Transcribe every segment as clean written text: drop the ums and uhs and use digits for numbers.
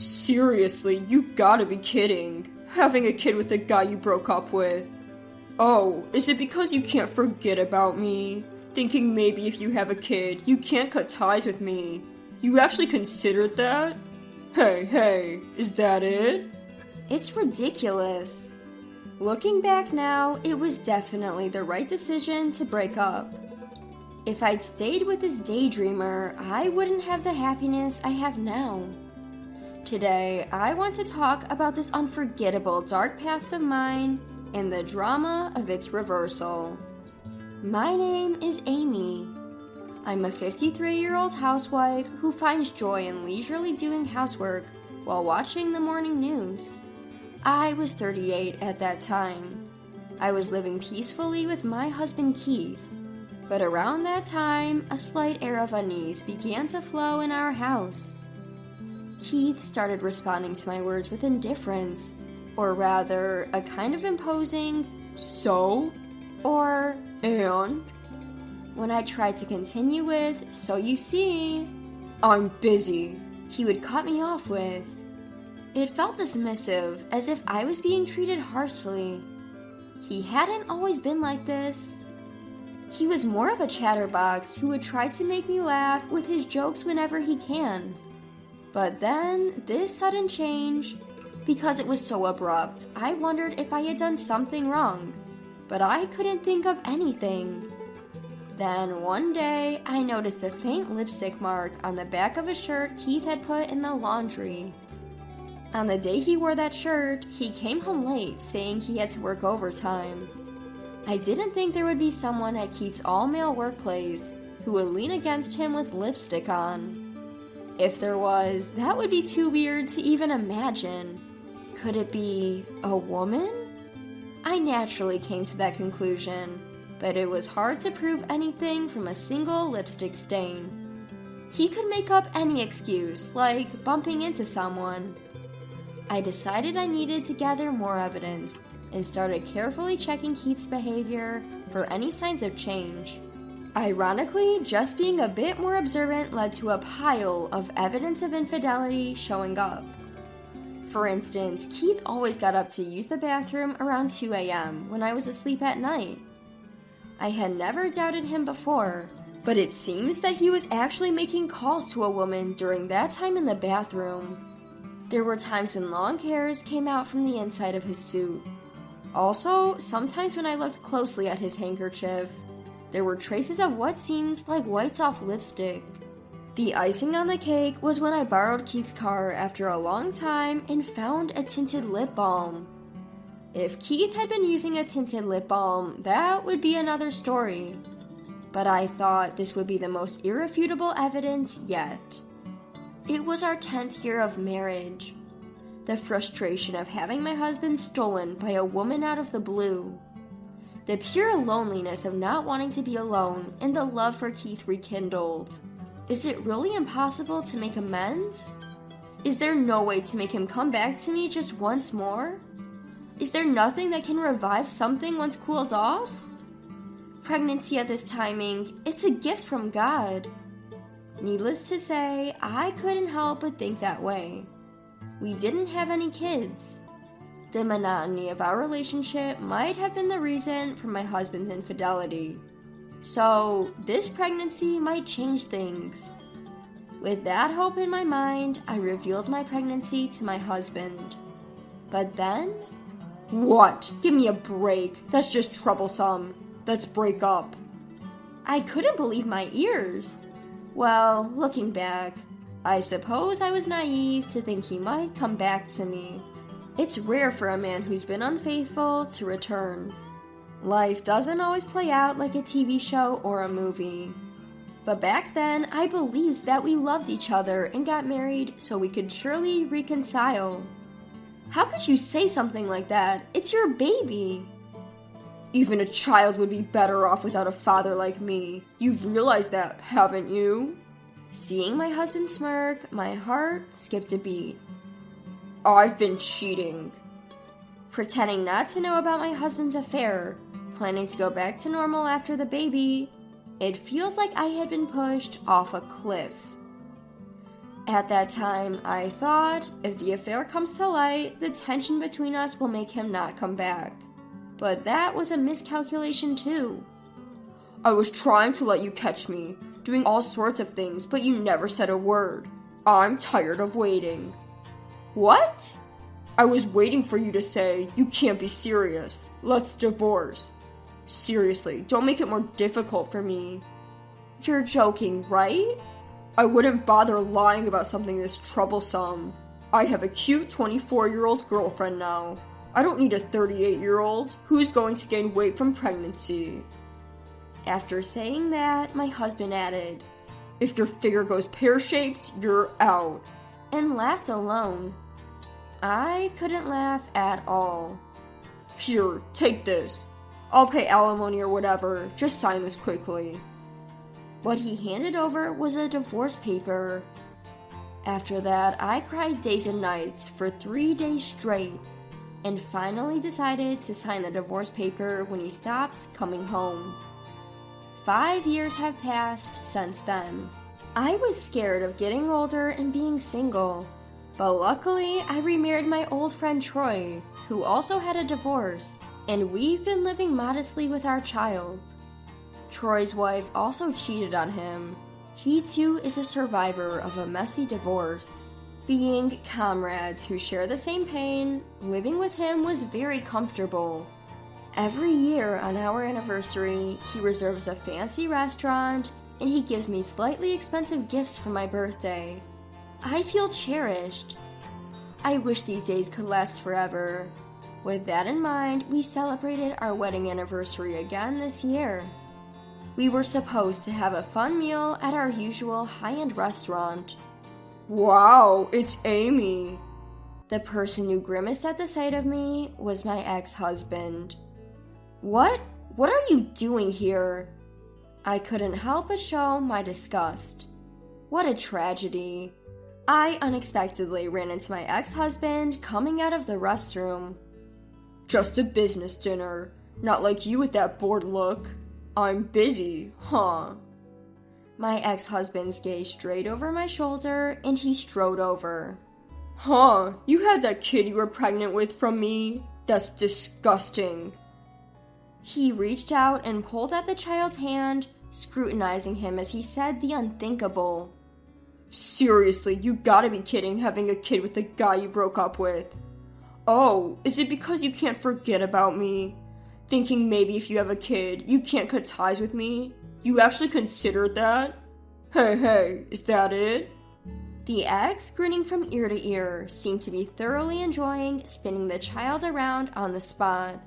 Seriously, you gotta be kidding. Having a kid with the guy you broke up with. Oh, is it because you can't forget about me? Thinking maybe if you have a kid, you can't cut ties with me. You actually considered that? Hey, is that it? It's ridiculous. Looking back now, it was definitely the right decision to break up. If I'd stayed with this daydreamer, I wouldn't have the happiness I have now. Today, I want to talk about this unforgettable dark past of mine and the drama of its reversal. My name is Amy. I'm a 53-year-old housewife who finds joy in leisurely doing housework while watching the morning news. I was 38 at that time. I was living peacefully with my husband Keith, but around that time, a slight air of unease began to flow in our house. Keith started responding to my words with indifference, or rather, a kind of imposing, "So?" or "And?" When I tried to continue with, "So you see," "I'm busy," he would cut me off with. It felt dismissive, as if I was being treated harshly. He hadn't always been like this. He was more of a chatterbox who would try to make me laugh with his jokes whenever he can. But then, this sudden change, because it was so abrupt, I wondered if I had done something wrong, but I couldn't think of anything. Then one day, I noticed a faint lipstick mark on the back of a shirt Keith had put in the laundry. On the day he wore that shirt, he came home late saying he had to work overtime. I didn't think there would be someone at Keith's all-male workplace who would lean against him with lipstick on. If there was, that would be too weird to even imagine. Could it be a woman? I naturally came to that conclusion, but it was hard to prove anything from a single lipstick stain. He could make up any excuse, like bumping into someone. I decided I needed to gather more evidence and started carefully checking Keith's behavior for any signs of change. Ironically, just being a bit more observant led to a pile of evidence of infidelity showing up. For instance, Keith always got up to use the bathroom around 2 a.m. when I was asleep at night. I had never doubted him before, but it seems that he was actually making calls to a woman during that time in the bathroom. There were times when long hairs came out from the inside of his suit. Also, sometimes when I looked closely at his handkerchief, there were traces of what seemed like wiped-off lipstick. The icing on the cake was when I borrowed Keith's car after a long time and found a tinted lip balm. If Keith had been using a tinted lip balm, that would be another story. But I thought this would be the most irrefutable evidence yet. It was our 10th year of marriage. The frustration of having my husband stolen by a woman out of the blue. The pure loneliness of not wanting to be alone and the love for Keith rekindled. Is it really impossible to make amends? Is there no way to make him come back to me just once more? Is there nothing that can revive something once cooled off? Pregnancy at this timing, it's a gift from God. Needless to say, I couldn't help but think that way. We didn't have any kids. The monotony of our relationship might have been the reason for my husband's infidelity. So, this pregnancy might change things. With that hope in my mind, I revealed my pregnancy to my husband. But then... "What? Give me a break. That's just troublesome. Let's break up." I couldn't believe my ears. Well, looking back, I suppose I was naive to think he might come back to me. It's rare for a man who's been unfaithful to return. Life doesn't always play out like a TV show or a movie. But back then, I believed that we loved each other and got married so we could surely reconcile. How could you say something like that? It's your baby. Even a child would be better off without a father like me. You've realized that, haven't you? Seeing my husband smirk, my heart skipped a beat. I've been cheating. Pretending not to know about my husband's affair, planning to go back to normal after the baby, it feels like I had been pushed off a cliff. At that time, I thought, if the affair comes to light, the tension between us will make him not come back. But that was a miscalculation too. I was trying to let you catch me, doing all sorts of things, but you never said a word. I'm tired of waiting. What? I was waiting for you to say, you can't be serious. Let's divorce. Seriously, don't make it more difficult for me. You're joking, right? I wouldn't bother lying about something this troublesome. I have a cute 24-year-old girlfriend now. I don't need a 38-year-old who's going to gain weight from pregnancy. After saying that, my husband added, If your figure goes pear-shaped, you're out. And laughed alone. I couldn't laugh at all. Here, take this. I'll pay alimony or whatever. Just sign this quickly. What he handed over was a divorce paper. After that, I cried days and nights for 3 days straight, and finally decided to sign the divorce paper when he stopped coming home. 5 years have passed since then. I was scared of getting older and being single, but luckily I remarried my old friend Troy, who also had a divorce, and we've been living modestly with our child. Troy's wife also cheated on him. He too is a survivor of a messy divorce. Being comrades who share the same pain, living with him was very comfortable. Every year on our anniversary, he reserves a fancy restaurant and he gives me slightly expensive gifts for my birthday. I feel cherished. I wish these days could last forever. With that in mind, we celebrated our wedding anniversary again this year. We were supposed to have a fun meal at our usual high-end restaurant. Wow, it's Amy. The person who grimaced at the sight of me was my ex-husband. What are you doing here? I couldn't help but show my disgust. What a tragedy. I unexpectedly ran into my ex-husband coming out of the restroom. Just a business dinner. Not like you with that bored look. I'm busy, huh? My ex-husband's gaze strayed over my shoulder and he strode over. Huh, you had that kid you were pregnant with from me? That's disgusting. He reached out and pulled at the child's hand, scrutinizing him as he said the unthinkable. Seriously, you gotta be kidding having a kid with the guy you broke up with. Oh, is it because you can't forget about me? Thinking maybe if you have a kid, you can't cut ties with me? You actually considered that? Hey, is that it? The ex, grinning from ear to ear, seemed to be thoroughly enjoying spinning the child around on the spot.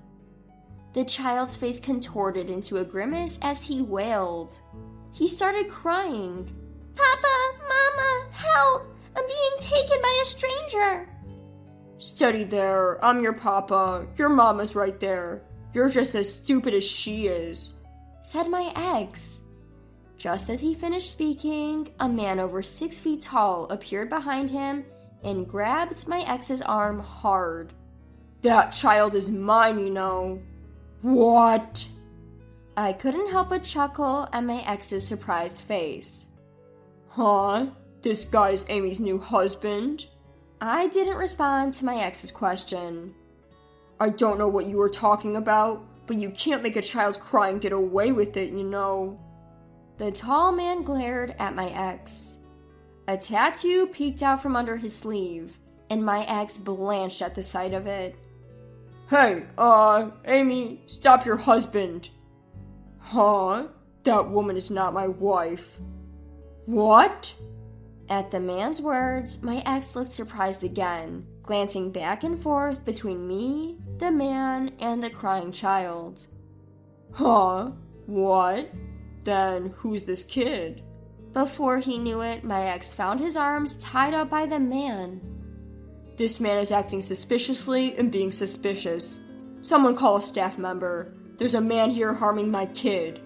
The child's face contorted into a grimace as he wailed. He started crying. Papa, Mama, help! I'm being taken by a stranger! Steady there, I'm your papa. Your mama's right there. You're just as stupid as she is, said my ex. Just as he finished speaking, a man over 6 feet tall appeared behind him and grabbed my ex's arm hard. That child is mine, you know. What? I couldn't help but chuckle at my ex's surprised face. Huh? This guy's Amy's new husband? I didn't respond to my ex's question. I don't know what you were talking about, but you can't make a child cry and get away with it, you know. The tall man glared at my ex. A tattoo peeked out from under his sleeve, and my ex blanched at the sight of it. Hey, Amy, stop your husband. Huh? That woman is not my wife. What? At the man's words, my ex looked surprised again, glancing back and forth between me, the man, and the crying child. Huh? What? Then who's this kid? Before he knew it, my ex found his arms tied up by the man. This man is acting suspiciously and being suspicious. Someone call a staff member. There's a man here harming my kid.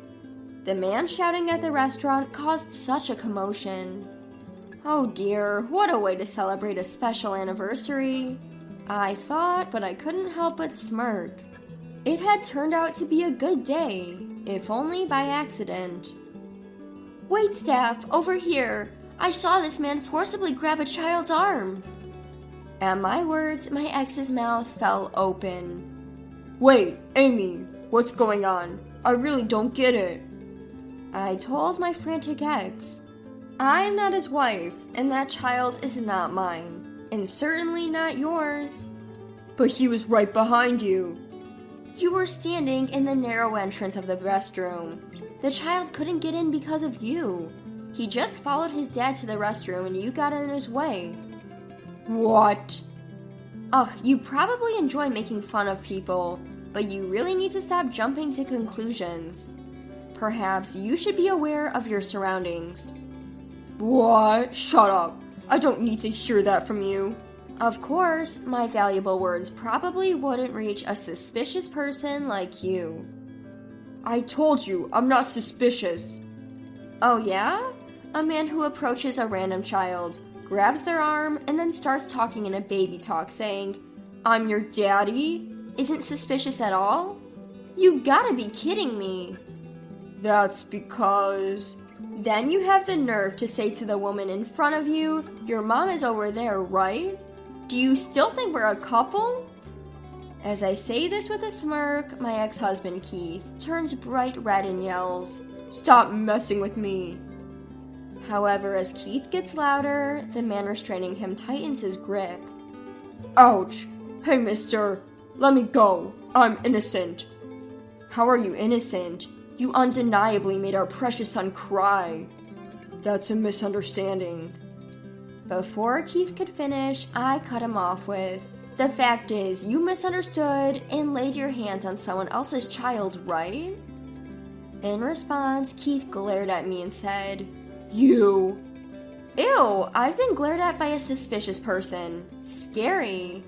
The man shouting at the restaurant caused such a commotion. Oh dear, what a way to celebrate a special anniversary. I thought, but I couldn't help but smirk. It had turned out to be a good day, if only by accident. Wait, staff, over here. I saw this man forcibly grab a child's arm. At my words, my ex's mouth fell open. Wait, Amy, what's going on? I really don't get it. I told my frantic ex, I'm not his wife, and that child is not mine, and certainly not yours. But he was right behind you. You were standing in the narrow entrance of the restroom. The child couldn't get in because of you. He just followed his dad to the restroom and you got in his way. What? Ugh, you probably enjoy making fun of people, but you really need to stop jumping to conclusions. Perhaps you should be aware of your surroundings. What? Shut up. I don't need to hear that from you. Of course, my valuable words probably wouldn't reach a suspicious person like you. I told you, I'm not suspicious. Oh yeah? A man who approaches a random child, grabs their arm, and then starts talking in a baby talk saying, I'm your daddy, isn't suspicious at all? You gotta be kidding me. That's because... Then you have the nerve to say to the woman in front of you, your mom is over there, right? Do you still think we're a couple? As I say this with a smirk, my ex-husband Keith turns bright red and yells, Stop messing with me. However, as Keith gets louder, the man restraining him tightens his grip. Ouch. Hey, mister. Let me go. I'm innocent. How are you innocent? You undeniably made our precious son cry. That's a misunderstanding. Before Keith could finish, I cut him off with, the fact is, you misunderstood and laid your hands on someone else's child, right? In response, Keith glared at me and said, You. Ew, I've been glared at by a suspicious person. Scary.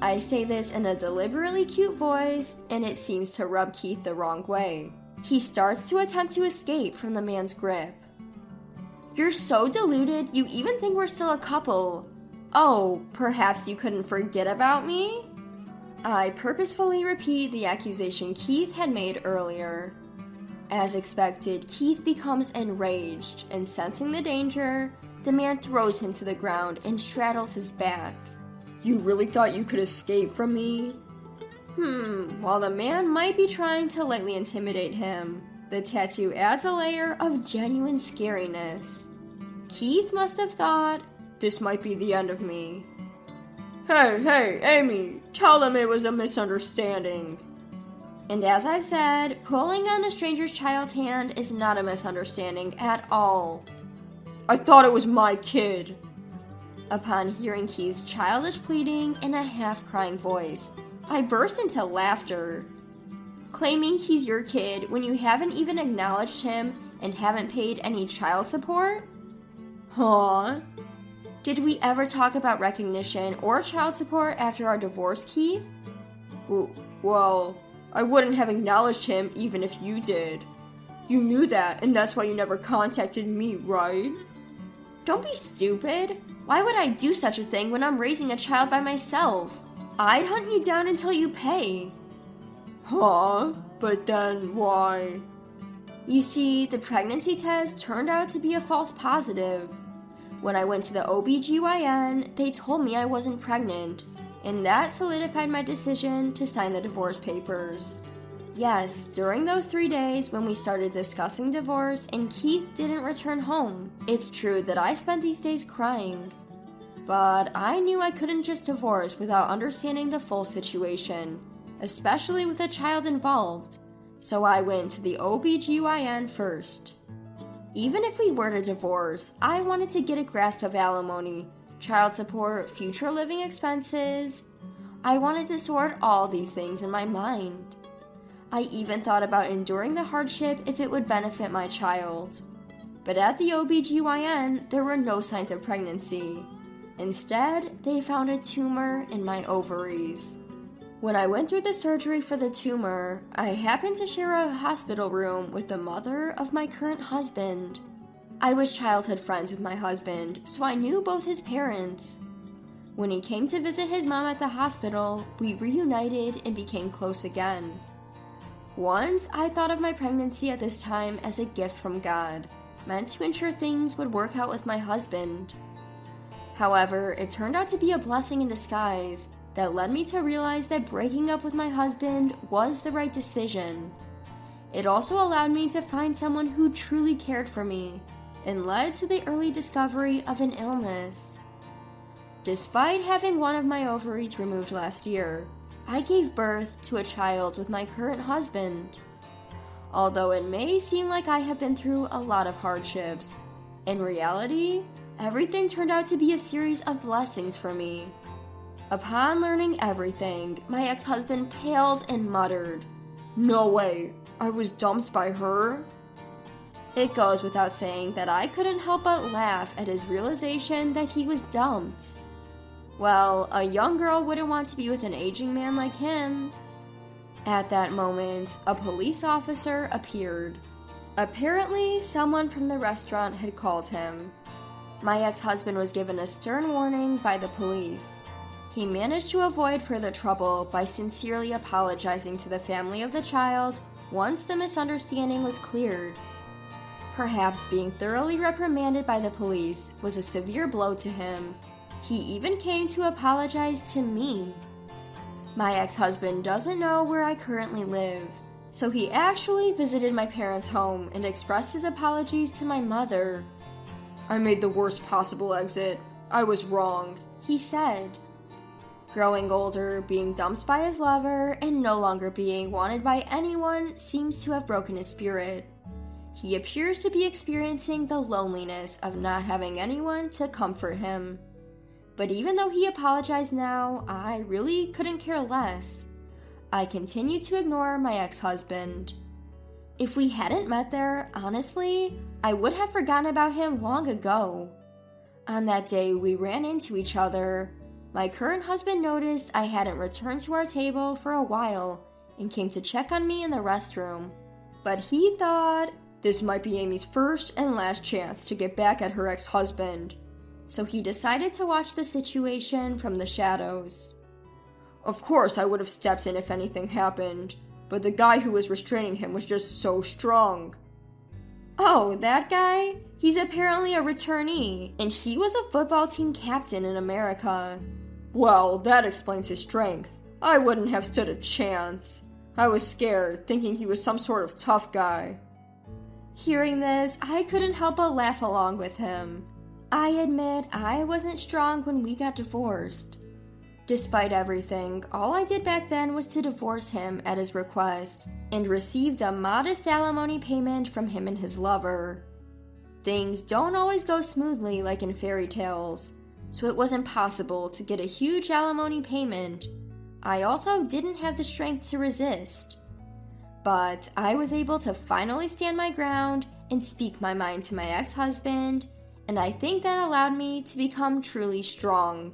I say this in a deliberately cute voice, and it seems to rub Keith the wrong way. He starts to attempt to escape from the man's grip. You're so deluded, you even think we're still a couple. Oh, perhaps you couldn't forget about me? I purposefully repeat the accusation Keith had made earlier. As expected, Keith becomes enraged, and sensing the danger, the man throws him to the ground and straddles his back. You really thought you could escape from me? While the man might be trying to lightly intimidate him, the tattoo adds a layer of genuine scariness. Keith must have thought, this might be the end of me. Hey, Amy, tell them it was a misunderstanding. And as I've said, pulling on a stranger's child's hand is not a misunderstanding at all. I thought it was my kid. Upon hearing Keith's childish pleading in a half-crying voice, I burst into laughter. Claiming he's your kid when you haven't even acknowledged him and haven't paid any child support? Huh? Did we ever talk about recognition or child support after our divorce, Keith? Well, I wouldn't have acknowledged him even if you did. You knew that, and that's why you never contacted me, right? Don't be stupid. Why would I do such a thing when I'm raising a child by myself? I'd hunt you down until you pay. Huh? But then why? You see, the pregnancy test turned out to be a false positive. When I went to the OBGYN, they told me I wasn't pregnant, and that solidified my decision to sign the divorce papers. Yes, during those 3 days when we started discussing divorce and Keith didn't return home, it's true that I spent these days crying. But I knew I couldn't just divorce without understanding the full situation, especially with a child involved, so I went to the OBGYN first. Even if we were to divorce, I wanted to get a grasp of alimony, child support, future living expenses. I wanted to sort all these things in my mind. I even thought about enduring the hardship if it would benefit my child. But at the OBGYN, there were no signs of pregnancy. Instead, they found a tumor in my ovaries. When I went through the surgery for the tumor, I happened to share a hospital room with the mother of my current husband. I was childhood friends with my husband, so I knew both his parents. When he came to visit his mom at the hospital, we reunited and became close again. Once, I thought of my pregnancy at this time as a gift from God. meant to ensure things would work out with my husband. However, it turned out to be a blessing in disguise that led me to realize that breaking up with my husband was the right decision. It also allowed me to find someone who truly cared for me and led to the early discovery of an illness. Despite having one of my ovaries removed last year, I gave birth to a child with my current husband. Although it may seem like I have been through a lot of hardships, in reality, everything turned out to be a series of blessings for me. Upon learning everything, my ex-husband paled and muttered, "No way, I was dumped by her?" It goes without saying that I couldn't help but laugh at his realization that he was dumped. Well, a young girl wouldn't want to be with an aging man like him. At that moment, a police officer appeared. Apparently, someone from the restaurant had called him. My ex-husband was given a stern warning by the police. He managed to avoid further trouble by sincerely apologizing to the family of the child once the misunderstanding was cleared. Perhaps being thoroughly reprimanded by the police was a severe blow to him. He even came to apologize to me. My ex-husband doesn't know where I currently live, so he actually visited my parents' home and expressed his apologies to my mother. "I made the worst possible exit. I was wrong," he said. Growing older, being dumped by his lover, and no longer being wanted by anyone seems to have broken his spirit. He appears to be experiencing the loneliness of not having anyone to comfort him. But even though he apologized now, I really couldn't care less. I continued to ignore my ex-husband. If we hadn't met there, honestly, I would have forgotten about him long ago. On that day, we ran into each other. My current husband noticed I hadn't returned to our table for a while and came to check on me in the restroom. But he thought this might be Amy's first and last chance to get back at her ex-husband. So he decided to watch the situation from the shadows. "Of course I would have stepped in if anything happened, but the guy who was restraining him was just so strong." "Oh, that guy? He's apparently a returnee, and he was a football team captain in America." "Well, that explains his strength. I wouldn't have stood a chance. I was scared, thinking he was some sort of tough guy." Hearing this, I couldn't help but laugh along with him. I admit I wasn't strong when we got divorced. Despite everything, all I did back then was to divorce him at his request, and received a modest alimony payment from him and his lover. Things don't always go smoothly like in fairy tales, so it was impossible to get a huge alimony payment. I also didn't have the strength to resist. But I was able to finally stand my ground and speak my mind to my ex-husband, and I think that allowed me to become truly strong.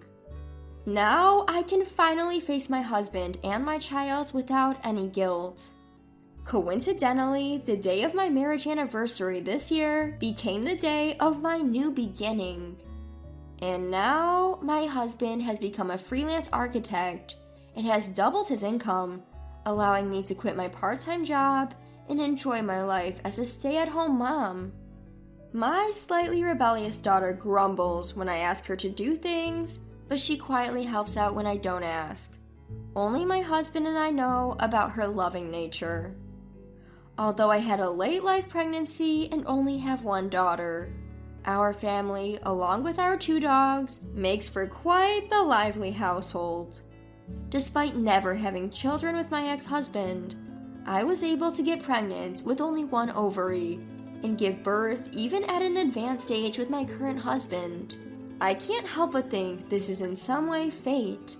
Now I can finally face my husband and my child without any guilt. Coincidentally, the day of my marriage anniversary this year became the day of my new beginning. And now my husband has become a freelance architect and has doubled his income, allowing me to quit my part-time job and enjoy my life as a stay-at-home mom. My slightly rebellious daughter grumbles when I ask her to do things, but she quietly helps out when I don't ask. Only my husband and I know about her loving nature. Although I had a late-life pregnancy and only have one daughter, our family, along with our 2 dogs, makes for quite the lively household. Despite never having children with my ex-husband, I was able to get pregnant with only 1 ovary and give birth even at an advanced age with my current husband. I can't help but think this is in some way fate.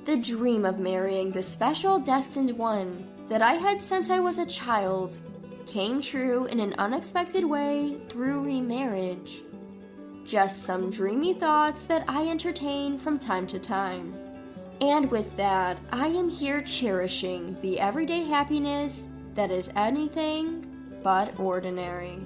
The dream of marrying the special destined one that I had since I was a child came true in an unexpected way through remarriage. Just some dreamy thoughts that I entertain from time to time. And with that, I am here cherishing the everyday happiness that is anything but ordinary.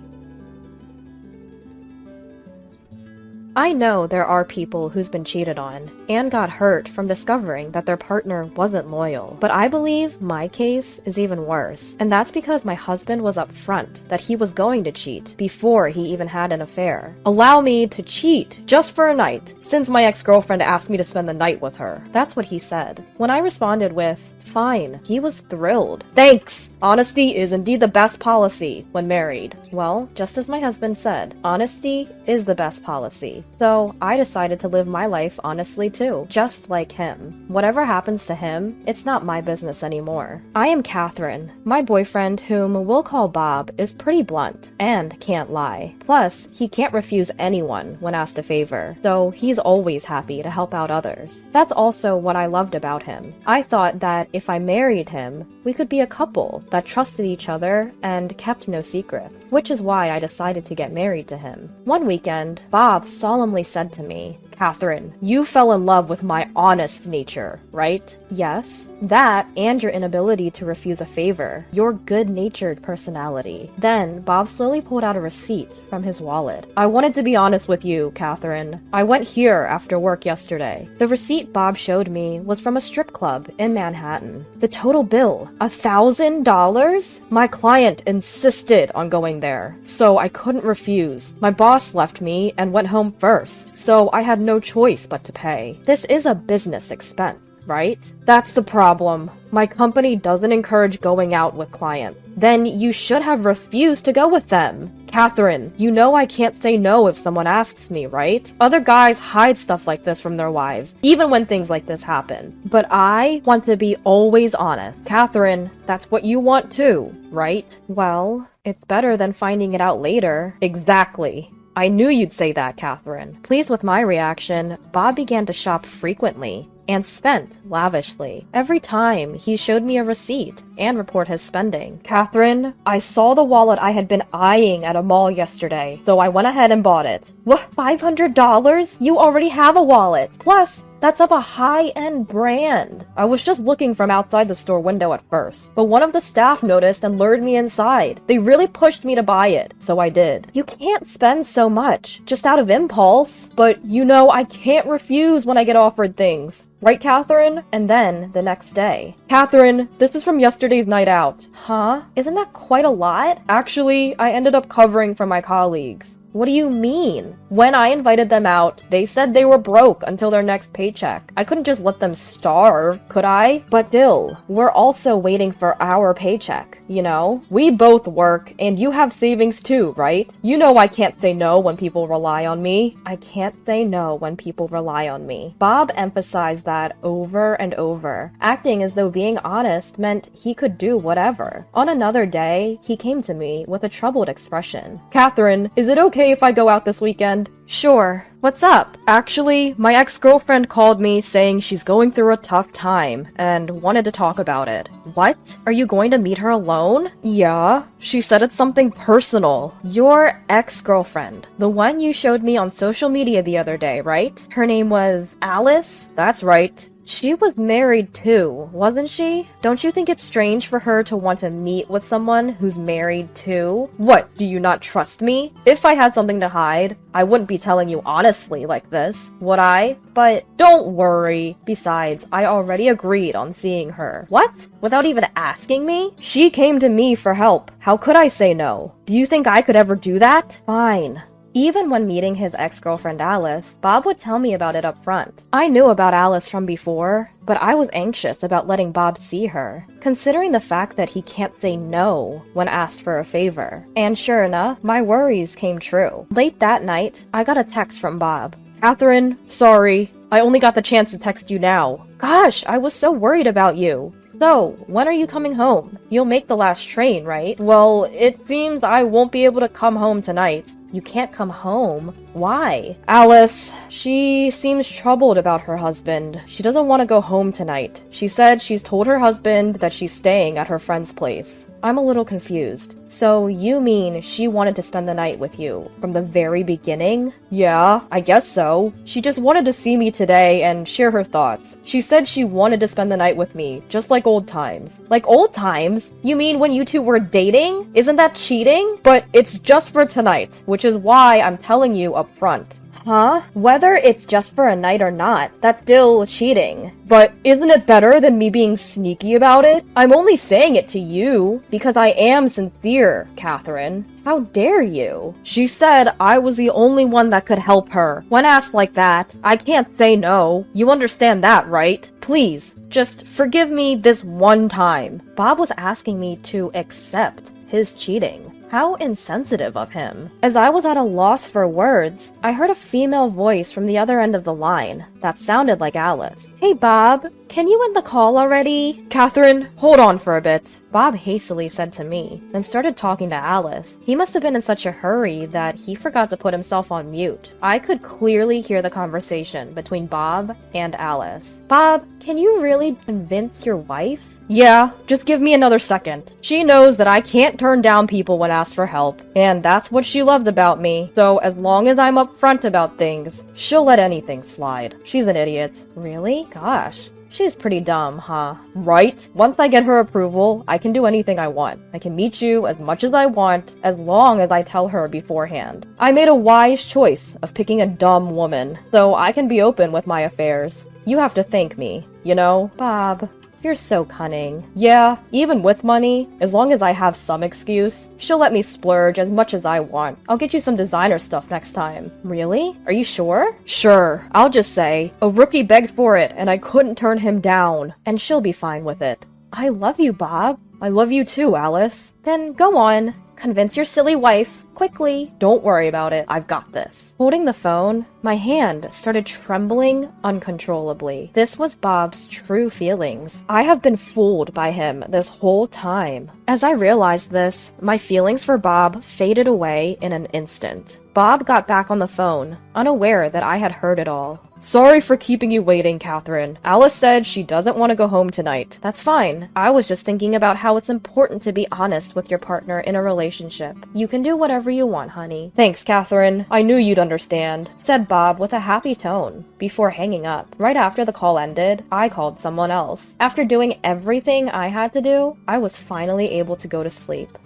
I know there are people who's been cheated on and got hurt from discovering that their partner wasn't loyal, but I believe my case is even worse. And that's because my husband was upfront that he was going to cheat before he even had an affair. Allow me to cheat just for a night, since my ex-girlfriend asked me to spend the night with her. That's what he said. When I responded with, fine, he was thrilled. Thanks! Honesty is indeed the best policy when married. Well, just as my husband said, honesty is the best policy. So I decided to live my life honestly too, just like him. Whatever happens to him, it's not my business anymore. I am Catherine. My boyfriend, whom we'll call Bob, is pretty blunt and can't lie. Plus, he can't refuse anyone when asked a favor, so he's always happy to help out others. That's also what I loved about him. I thought that if I married him, we could be a couple that trusted each other and kept no secrets, which is why I decided to get married to him. One weekend, Bob solemnly said to me, Catherine, you fell in love with my honest nature, right? Yes, that and your inability to refuse a favor, your good-natured personality. Then, Bob slowly pulled out a receipt from his wallet. I wanted to be honest with you, Catherine. I went here after work yesterday. The receipt Bob showed me was from a strip club in Manhattan. The total bill, $1,000? My client insisted on going there, so I couldn't refuse. My boss left me and went home first, so I had no choice but to pay. This is a business expense, right? That's the problem. My company doesn't encourage going out with clients. Then you should have refused to go with them. Catherine, you know I can't say no if someone asks me, right? Other guys hide stuff like this from their wives, even when things like this happen. But I want to be always honest. Catherine, that's what you want too, right? Well, it's better than finding it out later. Exactly. I knew you'd say that, Catherine. Pleased with my reaction, Bob began to shop frequently and spent lavishly. Every time, he showed me a receipt and report his spending. Catherine, I saw the wallet I had been eyeing at a mall yesterday, so I went ahead and bought it. What, $500? You already have a wallet. Plus, that's of a high-end brand. I was just looking from outside the store window at first, but one of the staff noticed and lured me inside. They really pushed me to buy it, so I did. You can't spend so much, just out of impulse. But you know, I can't refuse when I get offered things. Right, Catherine? And then, the next day. Catherine, this is from yesterday's night out. Huh? Isn't that quite a lot? Actually, I ended up covering for my colleagues. What do you mean? When I invited them out, they said they were broke until their next paycheck. I couldn't just let them starve, could I? But still, we're also waiting for our paycheck, you know? We both work, and you have savings too, right? You know I can't say no when people rely on me. I can't say no when people rely on me. Bob emphasized that over and over, acting as though being honest meant he could do whatever. On another day, he came to me with a troubled expression. Catherine, is it okay if I go out this weekend? Sure. What's up? Actually, my ex-girlfriend called me saying she's going through a tough time and wanted to talk about it. What? Are you going to meet her alone? Yeah. She said it's something personal. Your ex-girlfriend. The one you showed me on social media the other day, right? Her name was Alice? That's right. She was married too, wasn't she? Don't you think it's strange for her to want to meet with someone who's married too? What, do you not trust me? If I had something to hide, I wouldn't be telling you honestly like this, would I? But don't worry. Besides, I already agreed on seeing her. What? Without even asking me? She came to me for help. How could I say no? Do you think I could ever do that? Fine. Even when meeting his ex-girlfriend Alice, Bob would tell me about it up front. I knew about Alice from before, but I was anxious about letting Bob see her, considering the fact that he can't say no when asked for a favor. And sure enough, my worries came true. Late that night, I got a text from Bob. Catherine, sorry, I only got the chance to text you now. Gosh, I was so worried about you. So, when are you coming home? You'll make the last train, right? Well, it seems I won't be able to come home tonight. You can't come home? Why? Alice, she seems troubled about her husband. She doesn't want to go home tonight. She said she's told her husband that she's staying at her friend's place. I'm a little confused. So you mean she wanted to spend the night with you from the very beginning? Yeah, I guess so. She just wanted to see me today and share her thoughts. She said she wanted to spend the night with me, just like old times. Like old times? You mean when you two were dating? Isn't that cheating? But it's just for tonight, which is why I'm telling you up front. Huh? Whether it's just for a night or not, that's still cheating. But isn't it better than me being sneaky about it? I'm only saying it to you because I am sincere, Catherine. How dare you? She said I was the only one that could help her. When asked like that, I can't say no. You understand that, right? Please, just forgive me this one time. Bob was asking me to accept his cheating. How insensitive of him. As I was at a loss for words, I heard a female voice from the other end of the line that sounded like Alice. Hey Bob, can you end the call already? Catherine, hold on for a bit. Bob hastily said to me, then started talking to Alice. He must have been in such a hurry that he forgot to put himself on mute. I could clearly hear the conversation between Bob and Alice. Bob, can you really convince your wife? Yeah, just give me another second. She knows that I can't turn down people when asked for help, and that's what she loved about me. So as long as I'm upfront about things, she'll let anything slide. She's an idiot. Really? Gosh. She's pretty dumb, huh? Right? Once I get her approval, I can do anything I want. I can meet you as much as I want, as long as I tell her beforehand. I made a wise choice of picking a dumb woman, so I can be open with my affairs. You have to thank me, you know? Bob, you're so cunning. Yeah, even with money, as long as I have some excuse, she'll let me splurge as much as I want. I'll get you some designer stuff next time. Really? Are you sure? Sure. I'll just say, a rookie begged for it and I couldn't turn him down, and she'll be fine with it. I love you, Bob. I love you too, Alice. Then go on. Convince your silly wife. Quickly. Don't worry about it. I've got this. Holding the phone, my hand started trembling uncontrollably. This was Bob's true feelings. I have been fooled by him this whole time. As I realized this, my feelings for Bob faded away in an instant. Bob got back on the phone, unaware that I had heard it all. Sorry for keeping you waiting, Catherine. Alice said she doesn't want to go home tonight. That's fine. I was just thinking about how it's important to be honest with your partner in a relationship. You can do whatever you want, honey. Thanks, Catherine. I knew you'd understand, said Bob with a happy tone, before hanging up. Right after the call ended, I called someone else. After doing everything I had to do, I was finally able to go to sleep.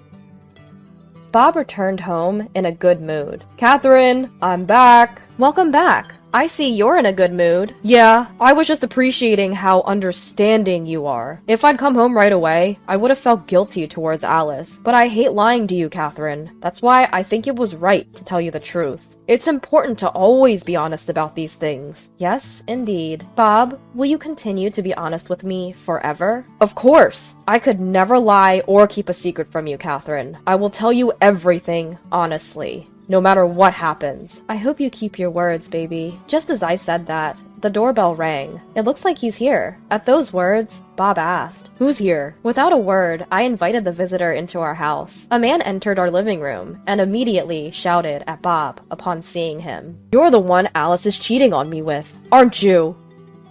Bob returned home in a good mood. Catherine, I'm back. Welcome back. I see you're in a good mood. Yeah, I was just appreciating how understanding you are. If I'd come home right away, I would have felt guilty towards Alice. But I hate lying to you, Catherine. That's why I think it was right to tell you the truth. It's important to always be honest about these things. Yes, indeed. Bob, will you continue to be honest with me forever? Of course. I could never lie or keep a secret from you, Catherine. I will tell you everything honestly. No matter what happens. I hope you keep your words, baby. Just as I said that, the doorbell rang. It looks like he's here. At those words, Bob asked, "Who's here?" Without a word, I invited the visitor into our house. A man entered our living room and immediately shouted at Bob upon seeing him. "You're the one Alice is cheating on me with, aren't you?"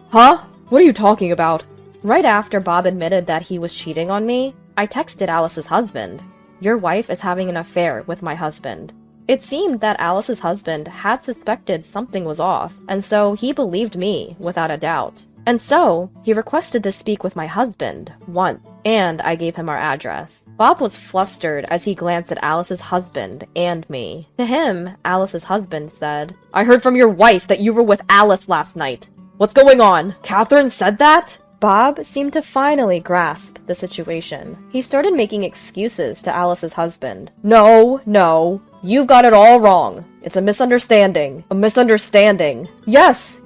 Huh? What are you talking about? Right after Bob admitted that he was cheating on me, I texted Alice's husband. Your wife is having an affair with my husband. It seemed that Alice's husband had suspected something was off, and so he believed me without a doubt. And so, he requested to speak with my husband once, and I gave him our address. Bob was flustered as he glanced at Alice's husband and me. To him, Alice's husband said, "I heard from your wife that you were with Alice last night. What's going on? Catherine said that?" Bob seemed to finally grasp the situation. He started making excuses to Alice's husband. No, you've got it all wrong. It's a misunderstanding. A misunderstanding. Yes.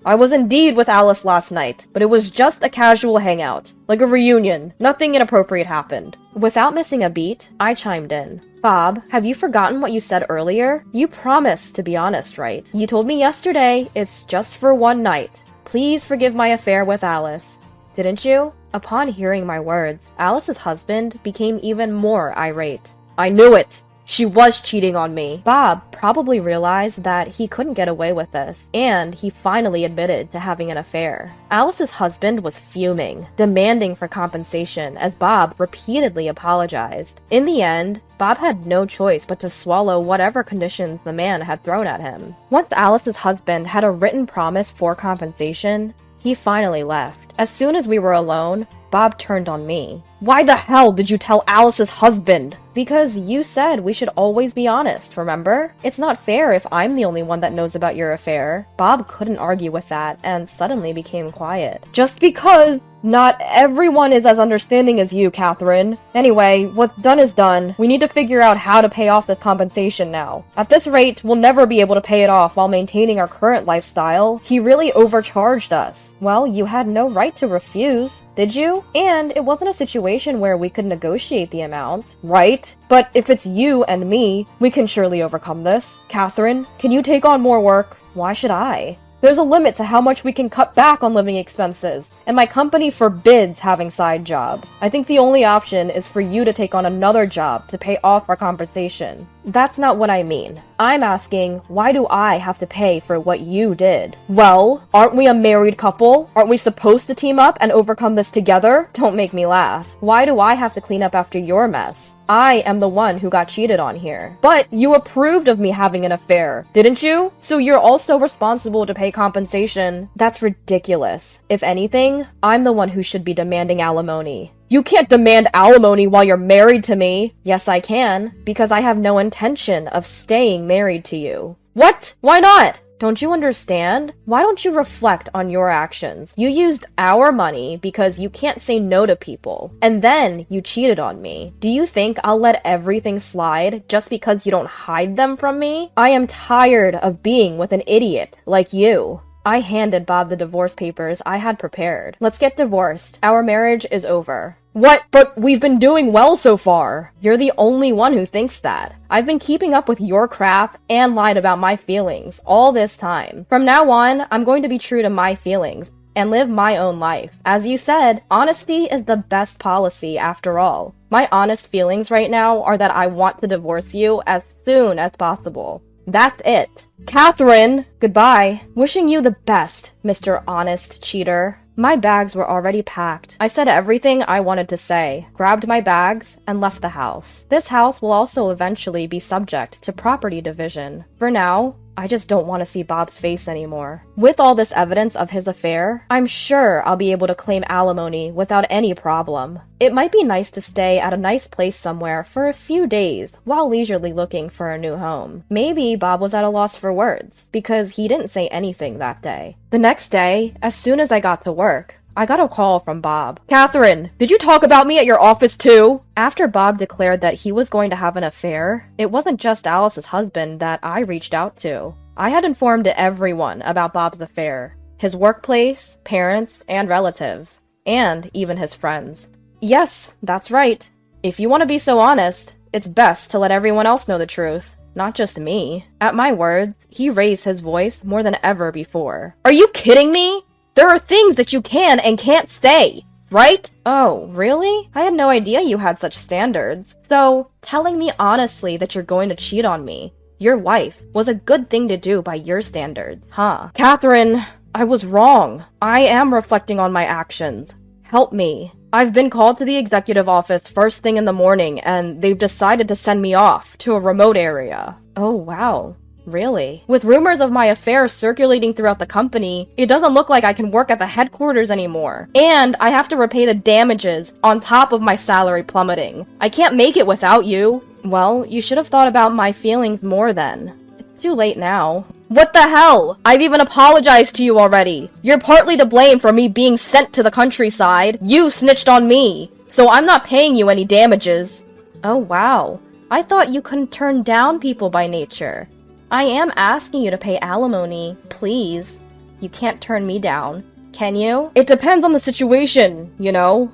I was indeed with Alice last night, but it was just a casual hangout. Like a reunion. Nothing inappropriate happened. Without missing a beat, I chimed in. Bob, have you forgotten what you said earlier? You promised to be honest, right? You told me yesterday it's just for one night. Please forgive my affair with Alice. Didn't you? Upon hearing my words, Alice's husband became even more irate. I knew it! She was cheating on me. Bob probably realized that he couldn't get away with this, and he finally admitted to having an affair. Alice's husband was fuming, demanding for compensation as Bob repeatedly apologized. In the end, Bob had no choice but to swallow whatever conditions the man had thrown at him. Once Alice's husband had a written promise for compensation, he finally left. As soon as we were alone, Bob turned on me. Why the hell did you tell Alice's husband? Because you said we should always be honest, remember? It's not fair if I'm the only one that knows about your affair. Bob couldn't argue with that and suddenly became quiet. Just because not everyone is as understanding as you, Catherine. Anyway, what's done is done. We need to figure out how to pay off this compensation now. At this rate, we'll never be able to pay it off while maintaining our current lifestyle. He really overcharged us. Well, you had no right to refuse, did you? And it wasn't a situation where we could negotiate the amount, right? But if it's you and me, we can surely overcome this. Catherine, can you take on more work? Why should I? There's a limit to how much we can cut back on living expenses, and my company forbids having side jobs. I think the only option is for you to take on another job to pay off our compensation. That's not what I mean. I'm asking, why do I have to pay for what you did? Well, aren't we a married couple? Aren't we supposed to team up and overcome this together? Don't make me laugh. Why do I have to clean up after your mess? I am the one who got cheated on here. But you approved of me having an affair, didn't you? So you're also responsible to pay compensation. That's ridiculous. If anything, I'm the one who should be demanding alimony. You can't demand alimony while you're married to me. Yes, I can, because I have no intention of staying married to you. What? Why not? Don't you understand? Why don't you reflect on your actions? You used our money because you can't say no to people. And then you cheated on me. Do you think I'll let everything slide just because you don't hide them from me? I am tired of being with an idiot like you. I handed Bob the divorce papers I had prepared. Let's get divorced. Our marriage is over. What? But we've been doing well so far. You're the only one who thinks that. I've been keeping up with your crap and lied about my feelings all this time. From now on, I'm going to be true to my feelings and live my own life. As you said, honesty is the best policy after all. My honest feelings right now are that I want to divorce you as soon as possible. That's it. Catherine, goodbye. Wishing you the best, Mr. Honest Cheater. My bags were already packed. I said everything I wanted to say, grabbed my bags, and left the house. This house will also eventually be subject to property division. For now, I just don't want to see Bob's face anymore. With all this evidence of his affair, I'm sure I'll be able to claim alimony without any problem. It might be nice to stay at a nice place somewhere for a few days while leisurely looking for a new home. Maybe Bob was at a loss for words, because he didn't say anything that day. The next day, as soon as I got to work, I got a call from Bob. Catherine, did you talk about me at your office too? After Bob declared that he was going to have an affair, it wasn't just Alice's husband that I reached out to. I had informed everyone about Bob's affair, his workplace, parents, and relatives, and even his friends. Yes, that's right. If you want to be so honest, it's best to let everyone else know the truth, not just me. At my words, he raised his voice more than ever before. Are you kidding me? There are things that you can and can't say, right? Oh, really? I had no idea you had such standards. So, telling me honestly that you're going to cheat on me, your wife, was a good thing to do by your standards, huh? Catherine, I was wrong. I am reflecting on my actions. Help me. I've been called to the executive office first thing in the morning, and they've decided to send me off to a remote area. Oh, wow. Really? With rumors of my affair circulating throughout the company, it doesn't look like I can work at the headquarters anymore. And I have to repay the damages on top of my salary plummeting. I can't make it without you. Well, you should have thought about my feelings more then. It's too late now. What the hell? I've even apologized to you already. You're partly to blame for me being sent to the countryside. You snitched on me. So I'm not paying you any damages. Oh wow. I thought you couldn't turn down people by nature. I am asking you to pay alimony, please. You can't turn me down, can you? It depends on the situation, you know?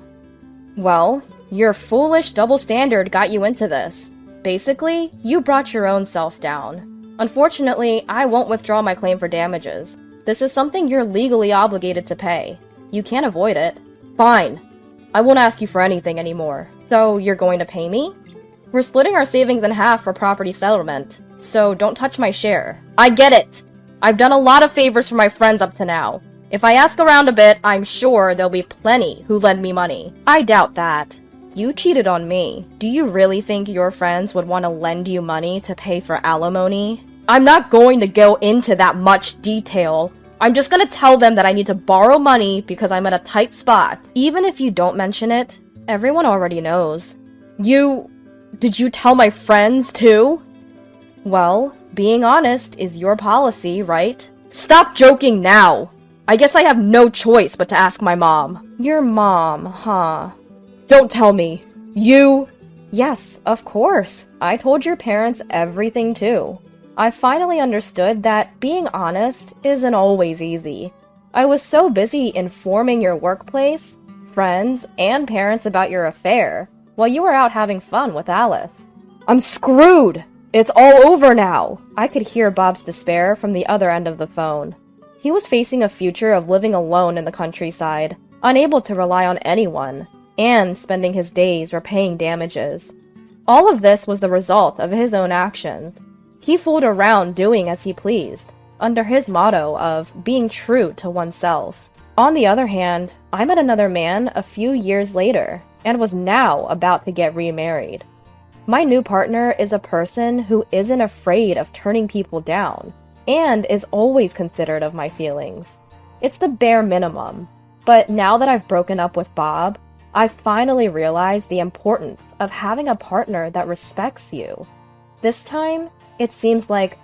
Well, your foolish double standard got you into this. Basically, you brought your own self down. Unfortunately, I won't withdraw my claim for damages. This is something you're legally obligated to pay. You can't avoid it. Fine. I won't ask you for anything anymore. So, you're going to pay me? We're splitting our savings in half for property settlement. So don't touch my share. I get it! I've done a lot of favors for my friends up to now. If I ask around a bit, I'm sure there'll be plenty who lend me money. I doubt that. You cheated on me. Do you really think your friends would want to lend you money to pay for alimony? I'm not going to go into that much detail. I'm just gonna tell them that I need to borrow money because I'm in a tight spot. Even if you don't mention it, everyone already knows. Did you tell my friends too? Well, being honest is your policy, right? Stop joking now! I guess I have no choice but to ask my mom. Your mom, huh? Don't tell me. Yes, of course. I told your parents everything too. I finally understood that being honest isn't always easy. I was so busy informing your workplace, friends, and parents about your affair while you were out having fun with Alice. I'm screwed! It's all over now! I could hear Bob's despair from the other end of the phone. He was facing a future of living alone in the countryside, unable to rely on anyone, and spending his days repaying damages. All of this was the result of his own actions. He fooled around doing as he pleased, under his motto of being true to oneself. On the other hand, I met another man a few years later, and was now about to get remarried. My new partner is a person who isn't afraid of turning people down, and is always considerate of my feelings. It's the bare minimum, but now that I've broken up with Bob, I finally realized the importance of having a partner that respects you. This time, it seems like